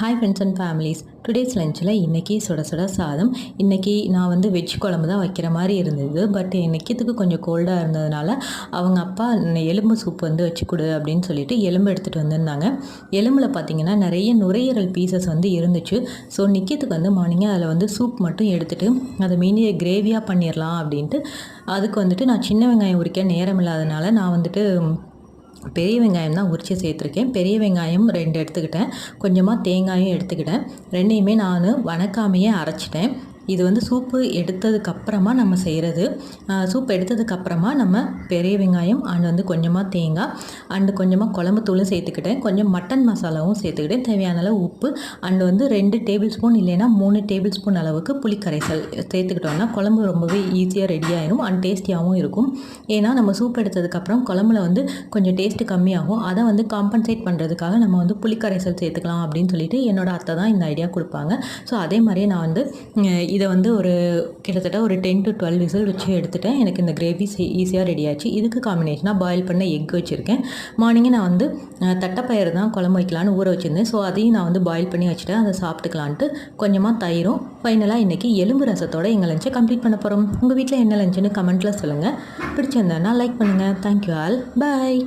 Hi friends and families. Today's லஞ்சில் இன்றைக்கி சுட சுட சாதம். இன்றைக்கி நான் வெஜ் குழம்பு தான் வைக்கிற மாதிரி இருந்தது. பட் நிற்கிறதுக்கு கொஞ்சம் கோல்டாக இருந்ததுனால அவங்க அப்பா எலும்பு சூப் வச்சு கொடு அப்படின்னு சொல்லிட்டு எலும்பு எடுத்துகிட்டு வந்திருந்தாங்க. எலும்பில் பார்த்திங்கன்னா நிறைய நுரையீரல் பீசஸ் இருந்துச்சு. ஸோ நிற்கிறதுக்கு மார்னிங்காக அதில் சூப் மட்டும் எடுத்துகிட்டு அதை மீனி கிரேவியாக பண்ணிடலாம் அப்படின்ட்டு அதுக்கு நான் சின்ன வெங்காயம் உரிக்க நேரம் இல்லாதனால நான் பெரிய வெங்காயம் தான் உரித்து சேர்த்துருக்கேன். பெரிய வெங்காயம் 2 எடுத்துக்கிட்டேன். கொஞ்சமாக தேங்காயும் எடுத்துக்கிட்டேன். ரெண்டையுமே நான் வணக்காமையே அரைச்சிட்டேன். இது சூப்பு எடுத்ததுக்கப்புறமா நம்ம செய்கிறது. சூப் எடுத்ததுக்கப்புறமா நம்ம பெரிய வெங்காயம் அண்ட் கொஞ்சமாக தேங்காய் அண்டு கொஞ்சமாக குழம்பு தூளும் சேர்த்துக்கிட்டேன். கொஞ்சம் மட்டன் மசாலாவும் சேர்த்துக்கிட்டேன். தேவையான அளவு உப்பு அண்டு 2 டேபிள் ஸ்பூன் இல்லைன்னா 3 டேபிள் ஸ்பூன் அளவுக்கு புளிக்கரைசல் சேர்த்துக்கிட்டோம்னா குழம்பு ரொம்பவே ஈஸியாக ரெடி ஆயிடும் அண்ட் டேஸ்டியாகவும் இருக்கும். ஏன்னா நம்ம சூப் எடுத்ததுக்கப்புறம் குழம்புல கொஞ்சம் டேஸ்ட்டு கம்மியாகும். அதை காம்பன்சேட் பண்ணுறதுக்காக நம்ம புளிக்கரைசல் சேர்த்துக்கலாம் அப்படின்னு சொல்லிட்டு என்னோடய அத்தை தான் இந்த ஐடியா கொடுப்பாங்க. ஸோ அதே மாதிரியே நான் இதை ஒரு கிட்டத்தட்ட ஒரு 10 to 12 விசில் வச்சு எடுத்துட்டேன். எனக்கு இந்த கிரேவி ஈஸியாக ரெடி ஆச்சு. இதுக்கு காம்பினேஷனாக பாயில் பண்ண எக் வச்சுருக்கேன். மார்னிங்கே நான் தட்டைப்பயிறு தான் குழம்பு வைக்கலான்னு ஊற வச்சுருந்தேன். ஸோ அதையும் நான் பாயில் பண்ணி வச்சுட்டேன். அதை சாப்பிட்டுக்கலான்ட்டு கொஞ்சமாக தயிரும். ஃபைனலாக இன்றைக்கி எலும்பு ரசத்தோடு எங்கள் லஞ்சை கம்ப்ளீட் பண்ண போகிறோம். உங்கள் வீட்டில் என்ன லஞ்சுன்னு கமெண்ட்டில் சொல்லுங்கள். பிடிச்சிருந்தேன்னா லைக் பண்ணுங்கள். Thank you all. பாய்.